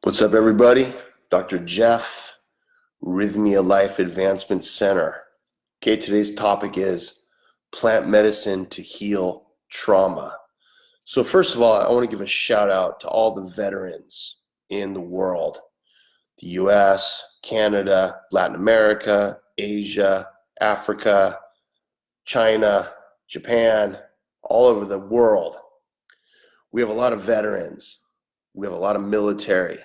What's up, everybody? Dr. Jeff, Rythmia Life Advancement Center. Okay, today's topic is plant medicine to heal trauma. So first of all, I want to give a shout out to all the veterans in the world, the US, Canada, Latin America, Asia, Africa, China, Japan, all over the world. We have a lot of veterans. We have a lot of military.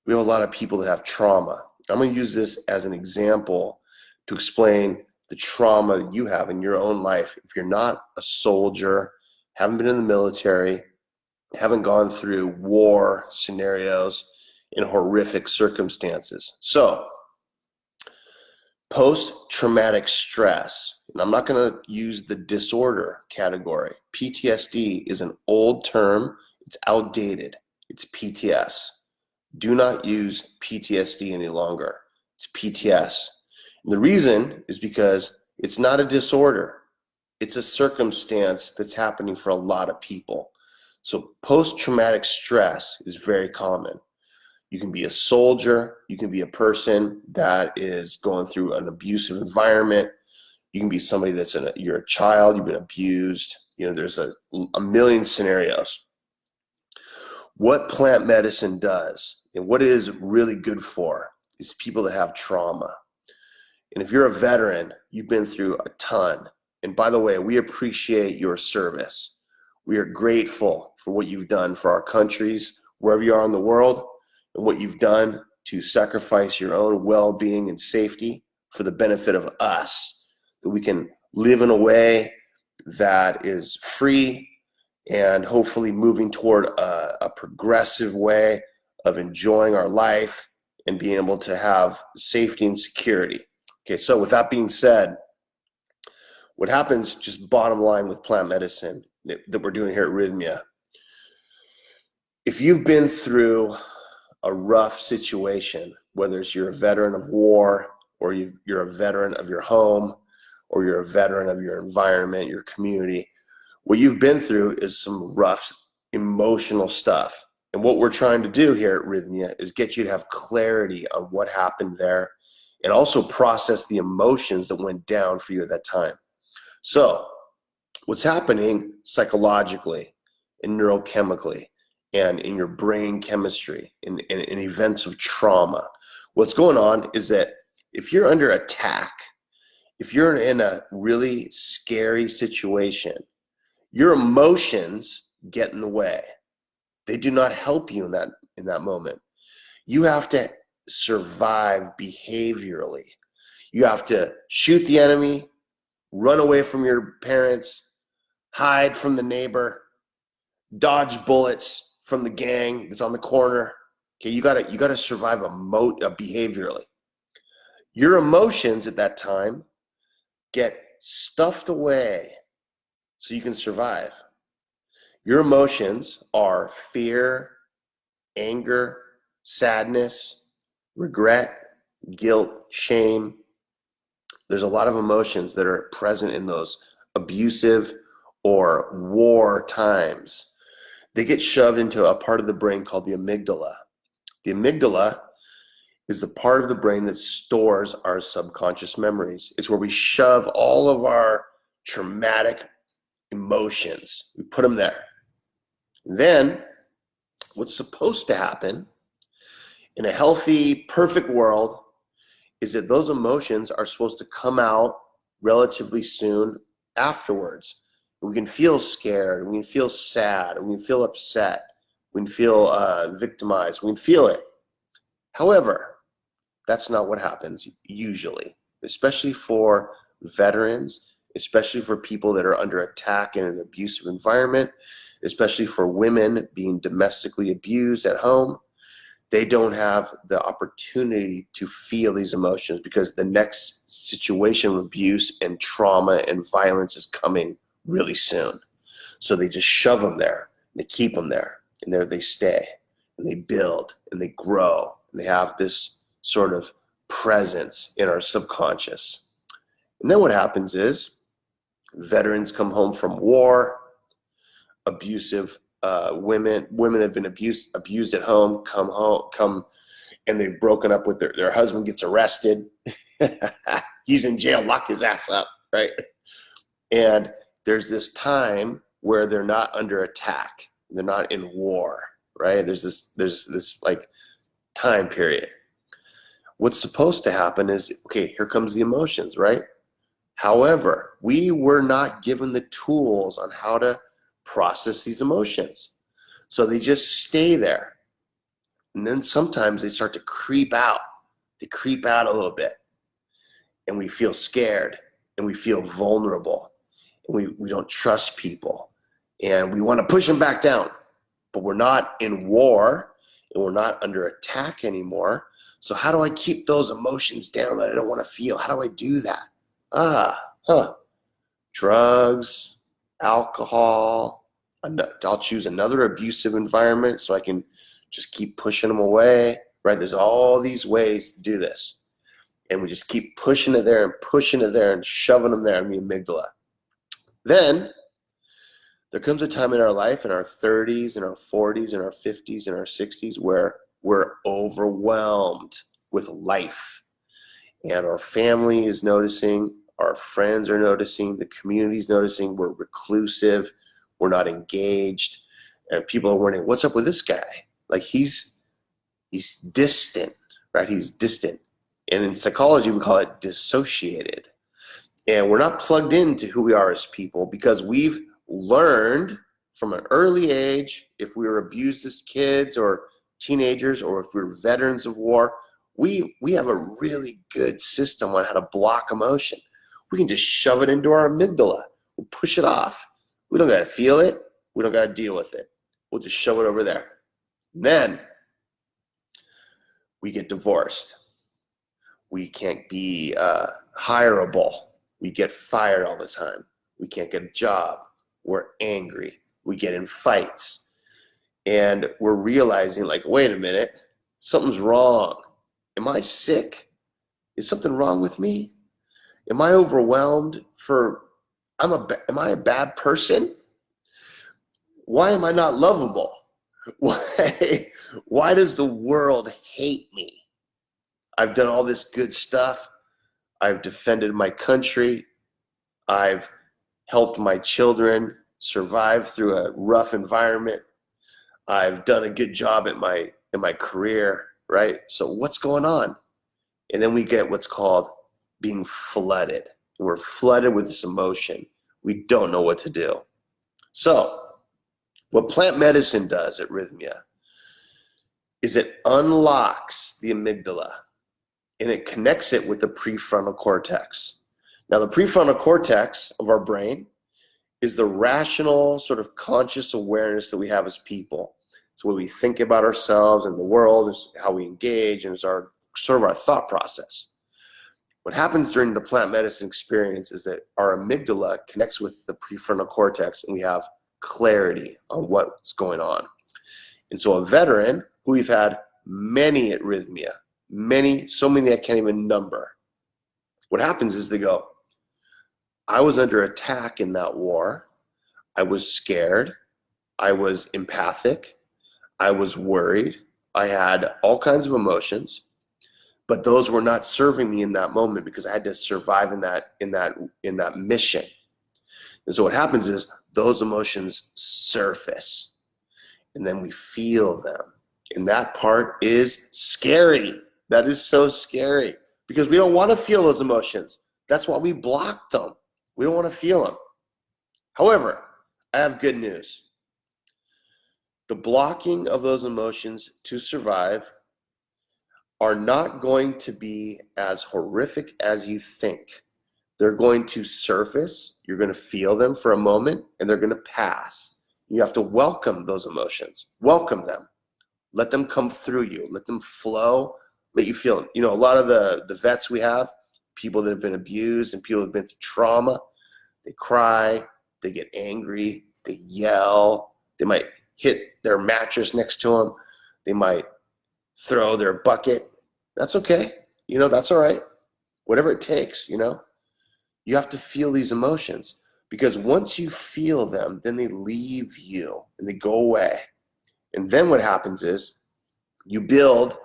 We have a lot of people that have trauma. I'm going to use this as an example to explain the trauma that you have in your own life. If you're not a soldier, haven't been in the military, haven't gone through war scenarios in horrific circumstances. So, post-traumatic stress, and I'm not going to use the disorder category. PTSD is an old term. It's outdated. It's PTS. Do not use PTSD any longer. It's PTS. And the reason is because it's not a disorder. It's a circumstance that's happening for a lot of people. So post-traumatic stress is very common. You can be a soldier. You can be a person that is going through an abusive environment. You can be somebody you're a child, you've been abused. There's a million scenarios. What plant medicine does and what it is really good for is people that have trauma. And if you're a veteran, you've been through a ton. And by the way, we appreciate your service. We are grateful for what you've done for our countries, wherever you are in the world, and what you've done to sacrifice your own well-being and safety for the benefit of us, that we can live in a way that is free and hopefully moving toward a progressive way of enjoying our life and being able to have safety and security. Okay, so with that being said, what happens, just bottom line with plant medicine that we're doing here at Rythmia, if you've been through a rough situation, whether it's you're a veteran of war or you're a veteran of your home or you're a veteran of your environment, your community, what you've been through is some rough emotional stuff. And what we're trying to do here at Rythmia is get you to have clarity on what happened there and also process the emotions that went down for you at that time. So what's happening psychologically and neurochemically and in your brain chemistry in events of trauma, what's going on is that if you're under attack, if you're in a really scary situation, your emotions get in the way. They do not help you in that moment. You have to survive behaviorally. You have to shoot the enemy, run away from your parents, hide from the neighbor, dodge bullets from the gang that's on the corner. Okay, you gotta survive behaviorally. Your emotions at that time get stuffed away so you can survive. Your emotions are fear, anger, sadness, regret, guilt, shame. There's a lot of emotions that are present in those abusive or war times. They get shoved into a part of the brain called the amygdala. The amygdala is the part of the brain that stores our subconscious memories. It's where we shove all of our traumatic emotions. We put them there. Then what's supposed to happen in a healthy, perfect world is that those emotions are supposed to come out relatively soon afterwards. We can feel scared, we can feel sad, we can feel upset, we can feel victimized, we can feel it. However, that's not what happens usually, especially for veterans, especially for people that are under attack in an abusive environment, especially for women being domestically abused at home. They don't have the opportunity to feel these emotions because the next situation of abuse and trauma and violence is coming really soon. So they just shove them there, and they keep them there, and there they stay, and they build, and they grow, and they have this sort of presence in our subconscious. And then what happens is veterans come home from war, abusive women that have been abused at home come and they've broken up with their husband, gets arrested. He's in jail, lock his ass up, right? And there's this time where they're not under attack. They're not in war, right? There's this like time period. What's supposed to happen is, okay, here comes the emotions, right? However, we were not given the tools on how to process these emotions. So they just stay there. And then sometimes they start to creep out. They creep out a little bit. And we feel scared and we feel vulnerable. And we don't trust people. And we want to push them back down. But we're not in war and we're not under attack anymore. So how do I keep those emotions down that I don't want to feel? How do I do that? Drugs, alcohol. I'll choose another abusive environment so I can just keep pushing them away, right? There's all these ways to do this. And we just keep pushing it there and shoving them there in the amygdala. Then there comes a time in our life, in our 30s, in our 40s, in our 50s, in our 60s, where we're overwhelmed with life. And our family is noticing, our friends are noticing, the community's noticing, we're reclusive, we're not engaged, and people are wondering, what's up with this guy? Like he's distant, right? He's distant. And in psychology, we call it dissociated. And we're not plugged into who we are as people because we've learned from an early age, if we were abused as kids or teenagers, or if we were veterans of war, we have a really good system on how to block emotion. We can just shove it into our amygdala. We'll push it off. We don't got to feel it. We don't got to deal with it. We'll just shove it over there. Then we get divorced. We can't be hireable. We get fired all the time. We can't get a job. We're angry. We get in fights. And we're realizing, like, wait a minute, something's wrong. Am I sick? Is something wrong with me? Am I overwhelmed am I a bad person? Why am I not lovable? Why does the world hate me? I've done all this good stuff. I've defended my country. I've helped my children survive through a rough environment. I've done a good job in my career, right? So what's going on? And then we get what's called being flooded. We're flooded with this emotion. We don't know what to do. So what plant medicine does at Rythmia is it unlocks the amygdala and it connects it with the prefrontal cortex. Now, the prefrontal cortex of our brain is the rational, sort of conscious awareness that we have as people. It's what we think about ourselves and the world, is how we engage, and it's our sort of our thought process. What happens during the plant medicine experience is that our amygdala connects with the prefrontal cortex and we have clarity on what's going on. And so a veteran who we've had many at Rythmia, so many I can't even number, what happens is they go, I was under attack in that war. I was scared. I was empathic. I was worried. I had all kinds of emotions, but those were not serving me in that moment because I had to survive in that mission. And so what happens is those emotions surface and then we feel them. And that part is scary. That is so scary because we don't want to feel those emotions. That's why we blocked them. We don't want to feel them. However, I have good news. The blocking of those emotions to survive are not going to be as horrific as you think. They're going to surface. You're going to feel them for a moment, and they're going to pass. You have to welcome those emotions. Welcome them. Let them come through you. Let them flow. Let you feel them. You know, a lot of the vets we have, people that have been abused and people that have been through trauma, they cry, they get angry, they yell, they might hit their mattress next to them, they might throw their bucket. That's okay. You know, that's all right. Whatever it takes, you know. You have to feel these emotions. Because once you feel them, then they leave you and they go away. And then what happens is you build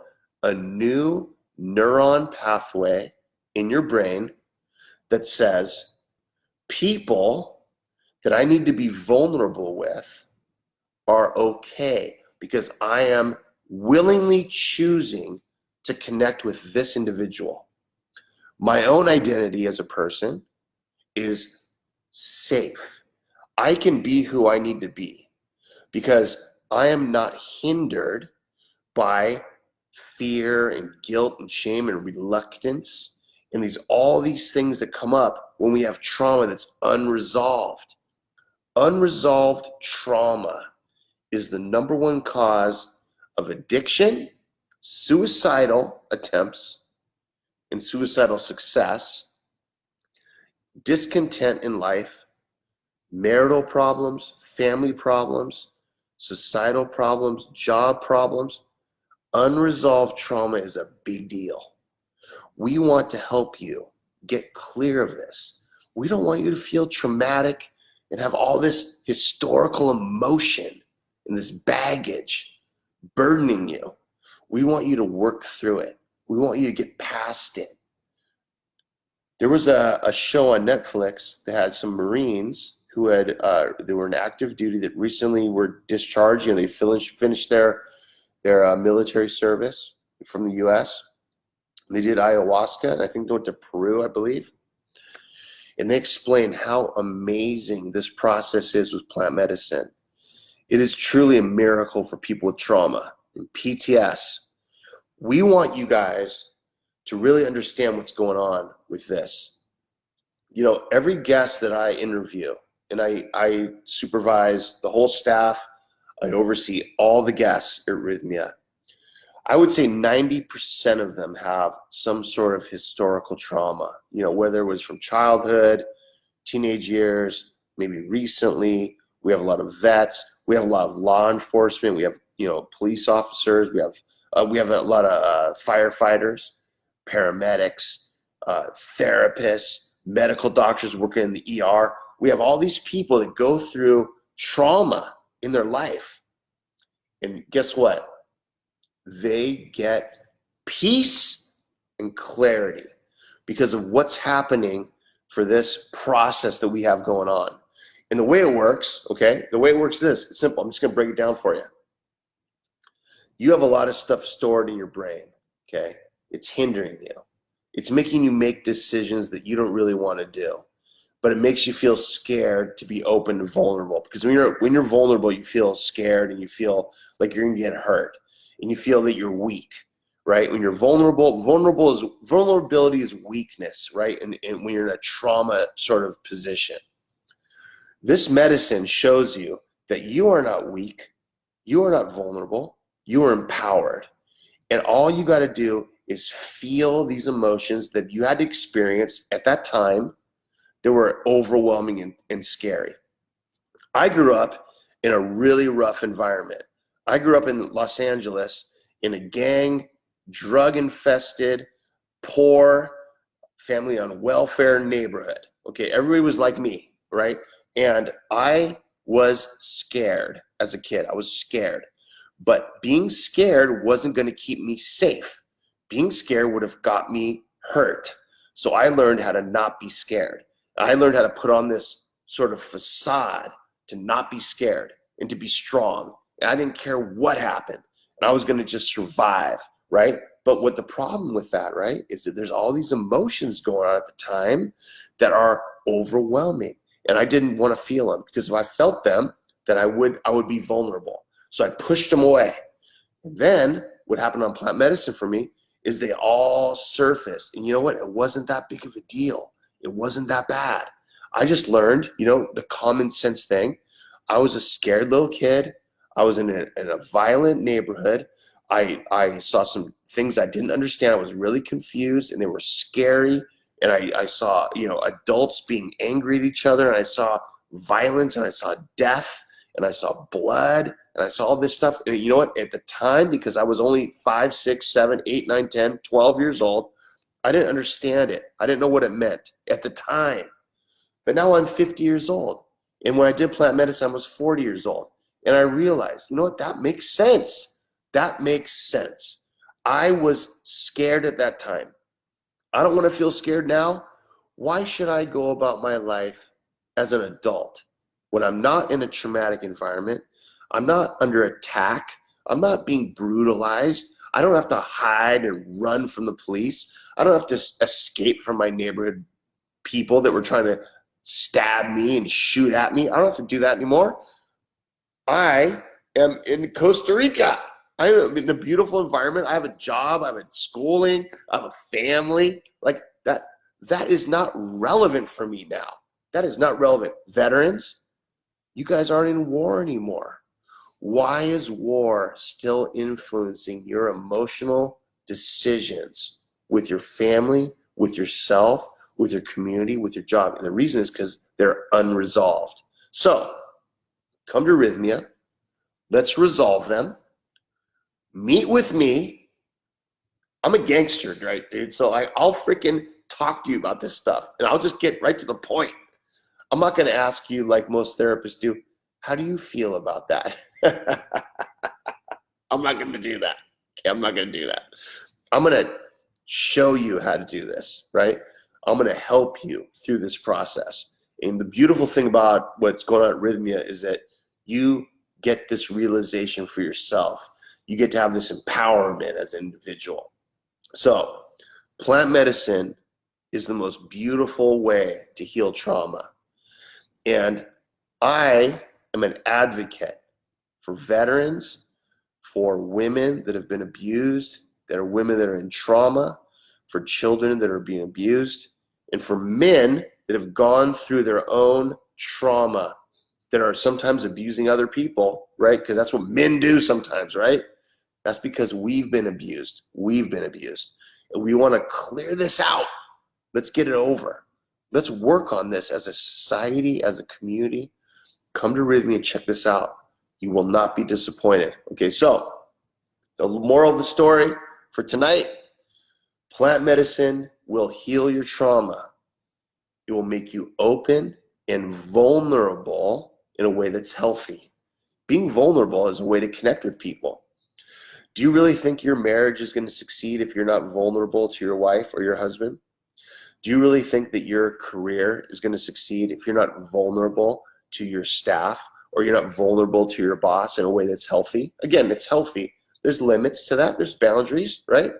a new neuron pathway in your brain that says, people that I need to be vulnerable with are okay because I am willingly choosing to connect with this individual. My own identity as a person is safe. I can be who I need to be because I am not hindered by fear and guilt and shame and reluctance and all these things that come up when we have trauma that's unresolved. Unresolved trauma is the number one cause of addiction, suicidal attempts, and suicidal success, discontent in life, marital problems, family problems, societal problems, job problems. Unresolved trauma is a big deal. We want to help you get clear of this. We don't want you to feel traumatic and have all this historical emotion and this baggage burdening you. We want you to work through it. We want you to get past it. There was a show on Netflix that had some Marines who they were in active duty that recently were discharged and they finished their military service from the U.S. They did ayahuasca, and I think they went to Peru, I believe. And they explained how amazing this process is with plant medicine. It is truly a miracle for people with trauma and PTS. We want you guys to really understand what's going on with this. You know, every guest that I interview, and I supervise the whole staff, I oversee all the guests at Rythmia. I would say 90% of them have some sort of historical trauma, you know, whether it was from childhood, teenage years, maybe recently. We have a lot of vets. We have a lot of law enforcement. We have, you know, police officers. We have a lot of firefighters, paramedics, therapists, medical doctors working in the ER. We have all these people that go through trauma in their life. And guess what? They get peace and clarity because of what's happening for this process that we have going on. And the way it works, okay, the way it works is this. It's simple. I'm just going to break it down for you. You have a lot of stuff stored in your brain, okay? It's hindering you. It's making you make decisions that you don't really want to do. But it makes you feel scared to be open and vulnerable. Because when you're vulnerable, you feel scared and you feel like you're going to get hurt. And you feel that you're weak, right? When you're vulnerability is weakness, right? And when you're in a trauma sort of position. This medicine shows you that you are not weak, you are not vulnerable, you are empowered. And all you got to do is feel these emotions that you had to experience at that time that were overwhelming and scary. I grew up in a really rough environment. I grew up in Los Angeles in a gang, drug-infested, poor, family on welfare neighborhood. Okay, everybody was like me, right? And I was scared as a kid. I was scared. But being scared wasn't going to keep me safe. Being scared would have got me hurt. So I learned how to not be scared. I learned how to put on this sort of facade to not be scared and to be strong. And I didn't care what happened. And I was going to just survive, right? But what the problem with that, right, is that there's all these emotions going on at the time that are overwhelming. And I didn't want to feel them because if I felt them, then I would be vulnerable. So I pushed them away. And then what happened on plant medicine for me is they all surfaced. And you know what? It wasn't that big of a deal. It wasn't that bad. I just learned, you know, the common sense thing. I was a scared little kid. I was in a violent neighborhood. I saw some things I didn't understand. I was really confused, and they were scary. And I saw, you know, adults being angry at each other, and I saw violence, and I saw death, and I saw blood, and I saw all this stuff. And you know what? At the time, because I was only 5, 6, 7, 8, 9, 10, 12 years old, I didn't understand it. I didn't know what it meant at the time. But now I'm 50 years old. And when I did plant medicine, I was 40 years old. And I realized, you know what? That makes sense. That makes sense. I was scared at that time. I don't want to feel scared now. Why should I go about my life as an adult when I'm not in a traumatic environment? I'm not under attack. I'm not being brutalized. I don't have to hide and run from the police. I don't have to escape from my neighborhood people that were trying to stab me and shoot at me. I don't have to do that anymore. I am in Costa Rica. I am in a beautiful environment. I have a job. I have a schooling. I have a family. Like that is not relevant for me now. That is not relevant. Veterans, you guys aren't in war anymore. Why is war still influencing your emotional decisions with your family, with yourself, with your community, with your job? And the reason is because they're unresolved. So come to Rythmia. Let's resolve them. Meet with me. I'm a gangster, right, dude? So I'll freaking talk to you about this stuff, and I'll just get right to the point. I'm not going to ask you like most therapists do, how do you feel about that? I'm not going to do that. Okay, I'm not going to do that. I'm going to show you how to do this, right? I'm going to help you through this process. And the beautiful thing about what's going on at Rythmia is that you get this realization for yourself. You get to have this empowerment as an individual. So plant medicine is the most beautiful way to heal trauma. And I am an advocate for veterans, for women that have been abused, that are women that are in trauma, for children that are being abused, and for men that have gone through their own trauma, that are sometimes abusing other people, right? Because that's what men do sometimes, right? That's because we've been abused. We've been abused. And we want to clear this out. Let's get it over. Let's work on this as a society, as a community. Come to Rythmia and check this out. You will not be disappointed. Okay, so the moral of the story for tonight, plant medicine will heal your trauma. It will make you open and vulnerable in a way that's healthy. Being vulnerable is a way to connect with people. Do you really think your marriage is going to succeed if you're not vulnerable to your wife or your husband? Do you really think that your career is going to succeed if you're not vulnerable to your staff or you're not vulnerable to your boss in a way that's healthy? Again, it's healthy. There's limits to that. There's boundaries, right?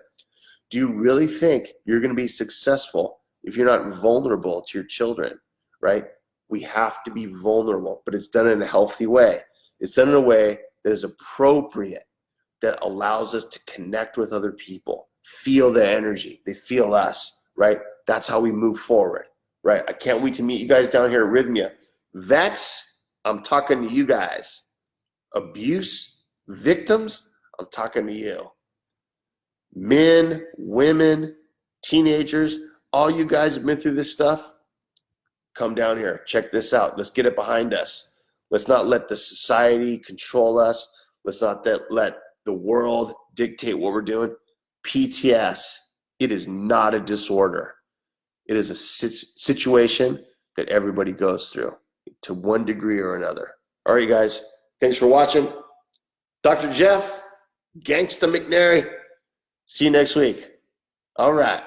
Do you really think you're going to be successful if you're not vulnerable to your children, right? We have to be vulnerable, but it's done in a healthy way. It's done in a way that is appropriate, that allows us to connect with other people, feel the energy. They feel us, right? That's how we move forward, right? I can't wait to meet you guys down here at Rythmia. Vets, I'm talking to you guys. Abuse victims, I'm talking to you. Men, women, teenagers, all you guys have been through this stuff, come down here. Check this out. Let's get it behind us. Let's not let the society control us. Let's not let the world dictate what we're doing. PTS, it is not a disorder. It is a situation that everybody goes through to one degree or another. All right, you guys. Thanks for watching. Dr. Jeff, Gangsta McNairy. See you next week. All right.